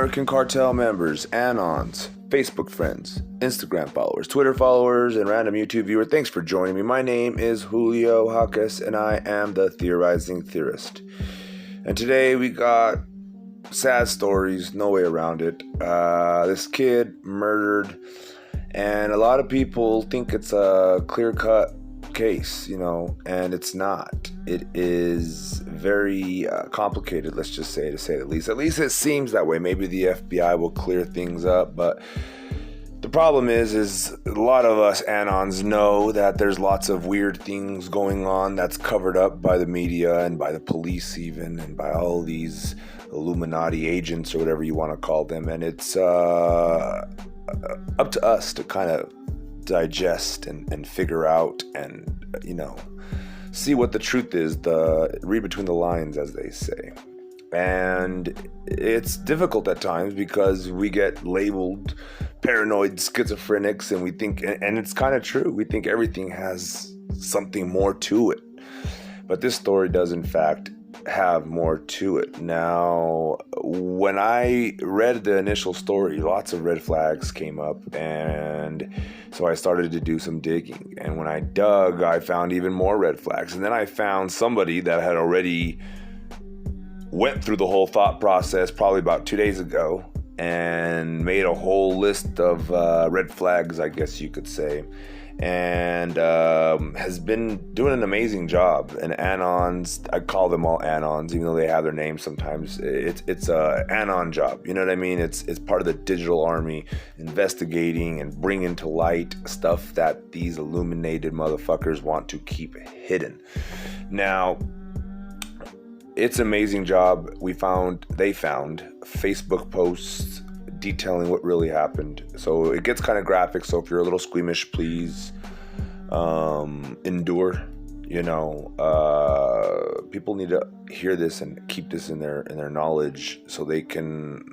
American cartel members, Anons, Facebook friends, Instagram followers, Twitter followers, and random YouTube viewer, thanks for joining me. My name is Julio Jaques, and I am the Theorizing Theorist. And today we got sad stories, no way around it. This kid murdered, and a lot of people think it's a clear-cut case, and it's not. It is very complicated, let's just say, to say the least. At least it seems that way. Maybe the FBI will clear things up, but the problem is a lot of us Anons know that there's lots of weird things going on that's covered up by the media and by the police even, and by all these Illuminati agents or whatever you want to call them, and it's up to us to kind of digest and figure out and see what the truth is, read between the lines, as they say. And it's difficult at times because we get labeled paranoid schizophrenics, and we think, and it's kind of true, we think everything has something more to it, but this story does in fact have more to it. Now, when I read the initial story, lots of red flags came up, and so I started to do some digging, and when I dug, I found even more red flags, and then I found somebody that had already went through the whole thought process probably about 2 days ago and made a whole list of red flags, I guess you could say, and has been doing an amazing job. And Anons, I call them all Anons, even though they have their names sometimes. It's a Anon job, you know what I mean? It's part of the digital army, investigating and bringing to light stuff that these illuminated motherfuckers want to keep hidden. Now, it's an amazing job. They found Facebook posts detailing what really happened. So it gets kind of graphic. So if you're a little squeamish, please endure. People need to hear this and keep this in their knowledge so they can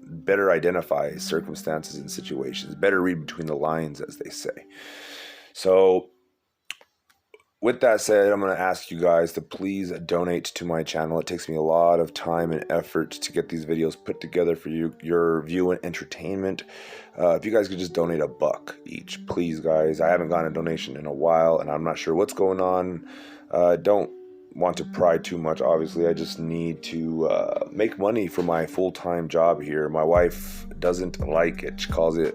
better identify circumstances and situations, better read between the lines, as they say. So with that said, I'm going to ask you guys to please donate to my channel. It takes me a lot of time and effort to get these videos put together for your view and entertainment. If you guys could just donate $1 each, please, guys. I haven't gotten a donation in a while, and I'm not sure what's going on. Don't want to pry too much, obviously. I just need to make money for my full-time job here. My wife doesn't like it. She calls it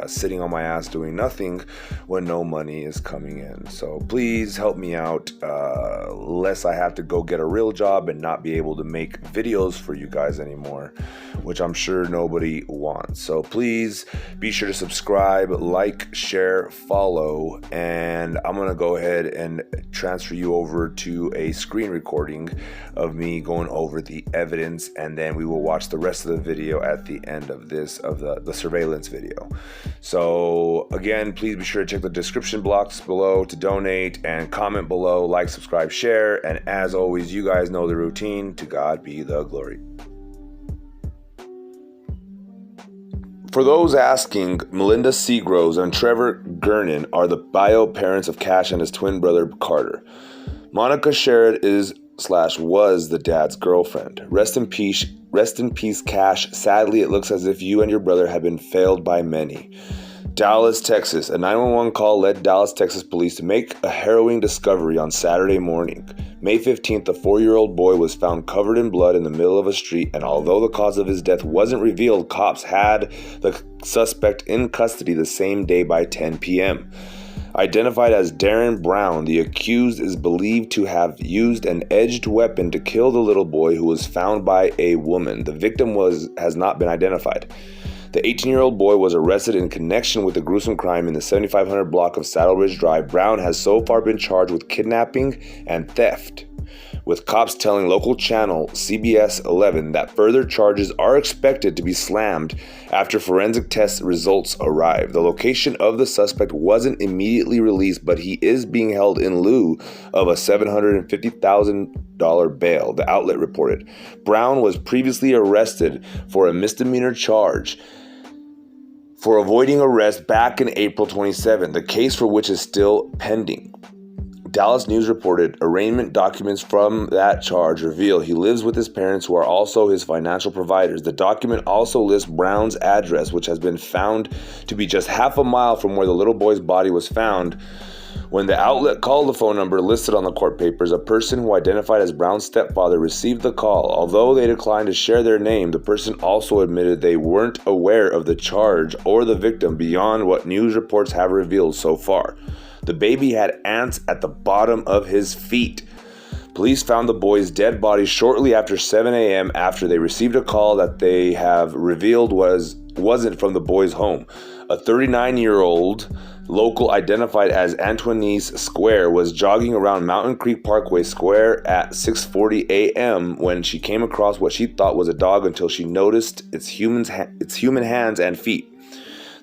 sitting on my ass doing nothing when no money is coming in. So please help me out, lest I have to go get a real job and not be able to make videos for you guys anymore, which I'm sure nobody wants. So please be sure to subscribe, like, share, follow, and I'm gonna go ahead and transfer you over to a screen recording of me going over the evidence, and then we will watch the rest of the video at the end of this, of the surveillance video. So again, please be sure to check the description box below to donate, and comment below, like, subscribe, share, and as always, you guys know the routine. To God be the glory. For those asking, Melinda Seagroves and Trevor Gernon are the bio parents of Cash and his twin brother Carter. Monica Sherrod was the dad's girlfriend. Rest in peace, Cash. Sadly, it looks as if you and your brother have been failed by many. Dallas, Texas. A 911 call led Dallas, Texas police to make a harrowing discovery on Saturday morning. May 15th, a 4-year-old boy was found covered in blood in the middle of a street, and although the cause of his death wasn't revealed, cops had the suspect in custody the same day by 10 p.m. Identified as Darren Brown, the accused is believed to have used an edged weapon to kill the little boy, who was found by a woman. The victim has not been identified. The 18-year-old boy was arrested in connection with the gruesome crime in the 7500 block of Saddle Ridge Drive. Brown has so far been charged with kidnapping and theft, with cops telling local channel CBS 11 that further charges are expected to be slammed after forensic test results arrive. The location of the suspect wasn't immediately released, but he is being held in lieu of a $750,000 bail, the outlet reported. Brown was previously arrested for a misdemeanor charge for avoiding arrest back in April 27, the case for which is still pending. Dallas News reported arraignment documents from that charge reveal he lives with his parents who are also his financial providers. The document also lists Brown's address, which has been found to be just half a mile from where the little boy's body was found. When the outlet called the phone number listed on the court papers, a person who identified as Brown's stepfather received the call. Although they declined to share their name, the person also admitted they weren't aware of the charge or the victim beyond what news reports have revealed so far. The baby had ants at the bottom of his feet. Police found the boy's dead body shortly after 7 a.m. after they received a call that they have revealed wasn't from the boy's home. A 39-year-old local identified as Antoinese Square was jogging around Mountain Creek Parkway Square at 6:40 a.m. when she came across what she thought was a dog until she noticed its human hands and feet.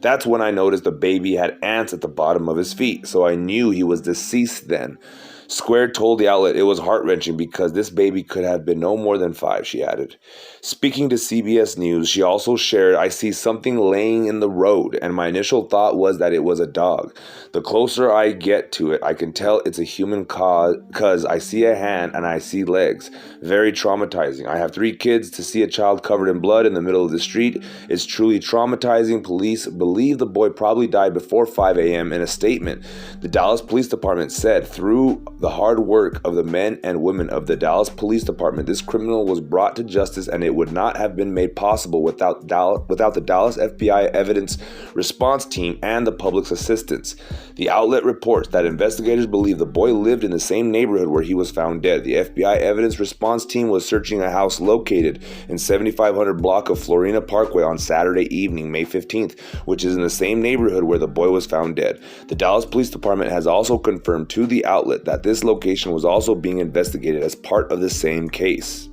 That's when I noticed the baby had ants at the bottom of his feet, so I knew he was deceased then. Square told the outlet it was heart-wrenching because this baby could have been no more than 5, she added. Speaking to CBS News, she also shared, "I see something laying in the road, and my initial thought was that it was a dog. The closer I get to it, I can tell it's a human because I see a hand and I see legs. Very traumatizing. I have 3 kids. To see a child covered in blood in the middle of the street is truly traumatizing." Police believe the boy probably died before 5 a.m. In a statement, the Dallas Police Department said, "Through the hard work of the men and women of the Dallas Police Department, this criminal was brought to justice, and it would not have been made possible without the Dallas FBI Evidence Response Team and the public's assistance." The outlet reports that investigators believe the boy lived in the same neighborhood where he was found dead. The FBI Evidence Response Team was searching a house located in 7500 block of Florina Parkway on Saturday evening, May 15th, which is in the same neighborhood where the boy was found dead. The Dallas Police Department has also confirmed to the outlet that this location was also being investigated as part of the same case.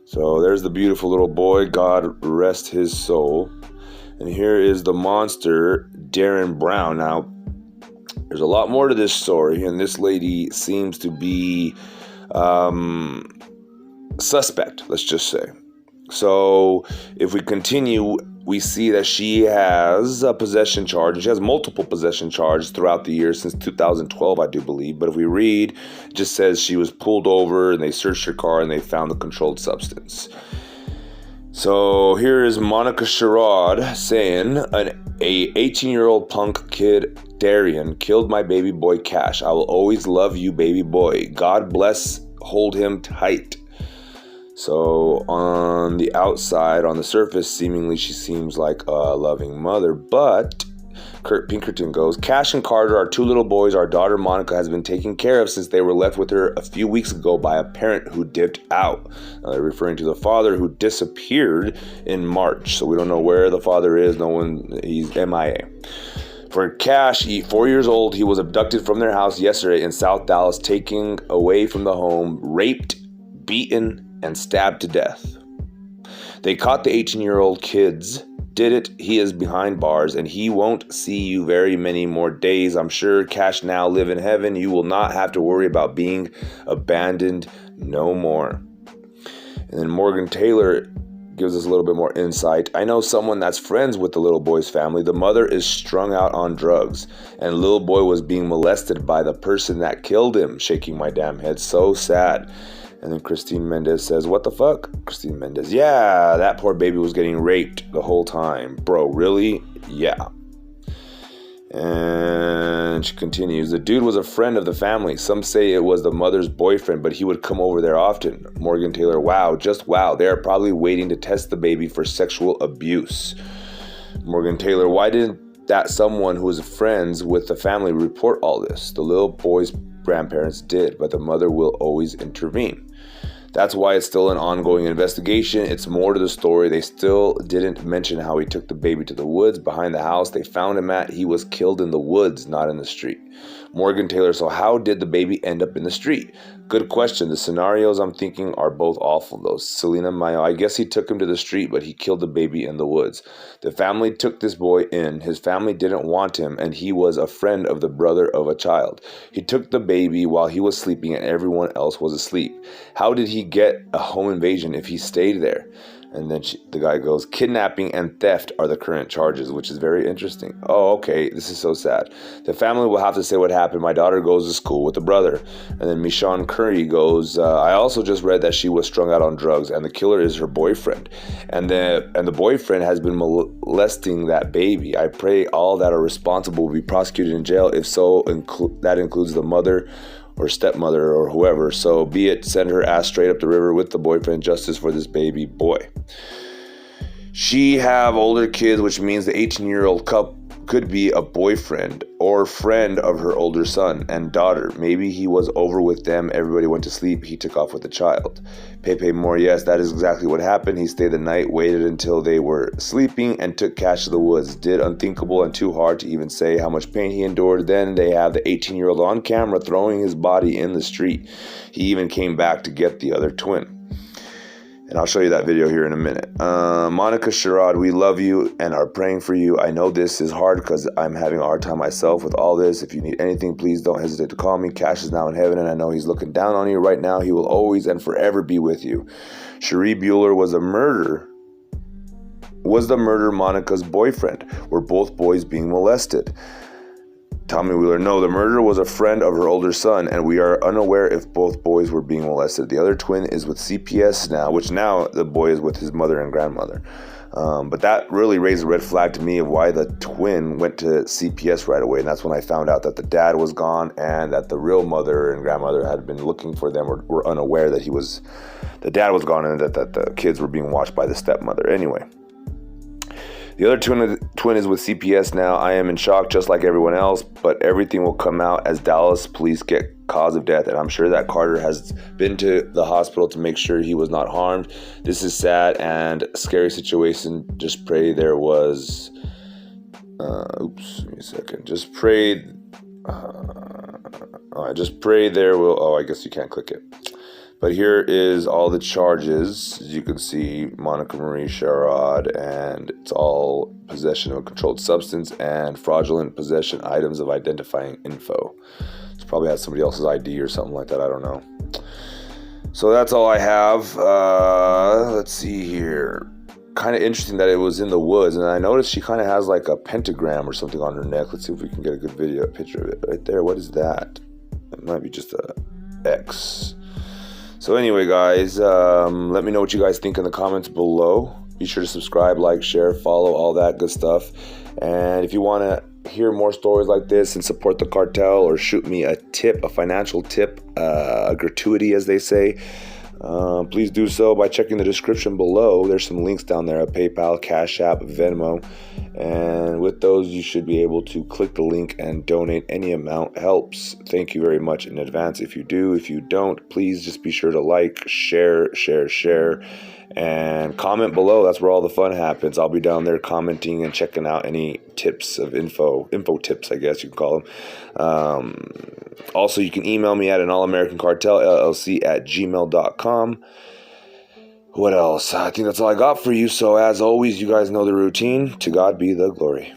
So there's the beautiful little boy, God rest his soul. And here is the monster, Darren Brown. Now, there's a lot more to this story, and this lady seems to be suspect, let's just say. So if we continue, we see that she has a possession charge, and she has multiple possession charges throughout the year since 2012, I do believe. But if we read, it just says she was pulled over and they searched her car and they found the controlled substance. So here is Monica Sherrod saying, a 18-year-old punk kid, Darian, killed my baby boy Cash. I will always love you, baby boy. God bless, hold him tight. So on the outside, on the surface, seemingly she seems like a loving mother, but Kurt Pinkerton goes, "Cash and Carter are 2 little boys our daughter Monica has been taken care of since they were left with her a few weeks ago by a parent who dipped out." Now they're referring to the father who disappeared in March. So we don't know where the father is. He's MIA. For Cash, 4 years old, he was abducted from their house yesterday in South Dallas, taken away from the home, raped, beaten, and stabbed to death. They caught the 18-year-old kids. Did it. He is behind bars, and he won't see you very many more days. I'm sure Cash now live in heaven. You will not have to worry about being abandoned no more. And then Morgan Taylor gives us a little bit more insight. "I know someone that's friends with the little boy's family. The mother is strung out on drugs, and little boy was being molested by the person that killed him. Shaking my damn head. So sad." And then Christine Mendez says, "What the fuck?" Christine Mendez, "Yeah, that poor baby was getting raped the whole time. Bro, really? Yeah." And she continues, "The dude was a friend of the family. Some say it was the mother's boyfriend, but he would come over there often." Morgan Taylor, "Wow, just wow. They are probably waiting to test the baby for sexual abuse." Morgan Taylor, "Why didn't that someone who was friends with the family report all this? The little boy's grandparents did, but the mother will always intervene. That's why it's still an ongoing investigation. It's more to the story. They still didn't mention how he took the baby to the woods behind the house they found him at. He was killed in the woods, not in the street." Morgan Taylor, "So how did the baby end up in the street?" Good question. The scenarios I'm thinking are both awful, though. Selena Mayo, "I guess he took him to the street, but he killed the baby in the woods. The family took this boy in. His family didn't want him, and he was a friend of the brother of a child. He took the baby while he was sleeping and everyone else was asleep. How did he get a home invasion if he stayed there?" And then the guy goes, kidnapping and theft are the current charges, which is very interesting. Oh, okay, this is so sad. The family will have to say what happened. My daughter goes to school with the brother. And then Michonne Curry goes, I also just read that she was strung out on drugs, and the killer is her boyfriend. And the boyfriend has been molesting that baby. I pray all that are responsible will be prosecuted in jail. If so, that includes the mother or stepmother or whoever. So be it, send her ass straight up the river with the boyfriend. Justice for this baby boy. She have older kids, which means the 18-year-old couple could be a boyfriend or friend of her older son and daughter. Maybe he was over with them. Everybody went to sleep. He took off with the child. Pepe Moore, yes, that is exactly what happened. He stayed the night, waited until they were sleeping, and took Cash to the woods. Did unthinkable and too hard to even say how much pain he endured. Then they have the 18-year-old on camera throwing his body in the street. He even came back to get the other twin. And I'll show you that video here in a minute. Monica Sherrod, we love you and are praying for you. I know this is hard because I'm having a hard time myself with all this. If you need anything, please don't hesitate to call me. Cash is now in heaven, and I know he's looking down on you right now. He will always and forever be with you. Cherie Bueller was the murderer Monica's boyfriend? Were both boys being molested? Tommy Wheeler, no, the murderer was a friend of her older son, and we are unaware if both boys were being molested. The other twin is with CPS now, which now the boy is with his mother and grandmother. But that really raised a red flag to me of why the twin went to CPS right away. And that's when I found out that the dad was gone and that the real mother and grandmother had been looking for them or were unaware that the dad was gone and that the kids were being watched by the stepmother. Anyway. The other twin is with CPS now. I am in shock just like everyone else, but everything will come out as Dallas police get cause of death, and I'm sure that Carter has been to the hospital to make sure he was not harmed. This is sad and scary situation. Just pray there was... give me a second. Just pray there will... Oh, I guess you can't click it. But here is all the charges. As you can see, Monica Marie Sherrod, and it's all possession of a controlled substance and fraudulent possession items of identifying info. This probably has somebody else's ID or something like that. I don't know. So that's all I have. Let's see here. Kind of interesting that it was in the woods, and I noticed she kind of has like a pentagram or something on her neck. Let's see if we can get a good picture of it right there. What is that? It might be just a X. So anyway, guys, let me know what you guys think in the comments below. Be sure to subscribe, like, share, follow, all that good stuff. And if you want to hear more stories like this and support the cartel or shoot me a tip, a financial tip, a gratuity, as they say, please do so by checking the description below. There's some links down there, PayPal, CASHAPP, VENMO. And with those, you should be able to click the link and donate. Any amount helps. Thank you very much in advance if you do. If you don't, please just be sure to like, share, and comment below. That's where all the fun happens. I'll be down there commenting and checking out any tips of info tips, I guess you can call them. Also, you can email me at analamericancartelllc@gmail.com. What else? I think that's all I got for you. So as always, you guys know the routine. To God be the glory.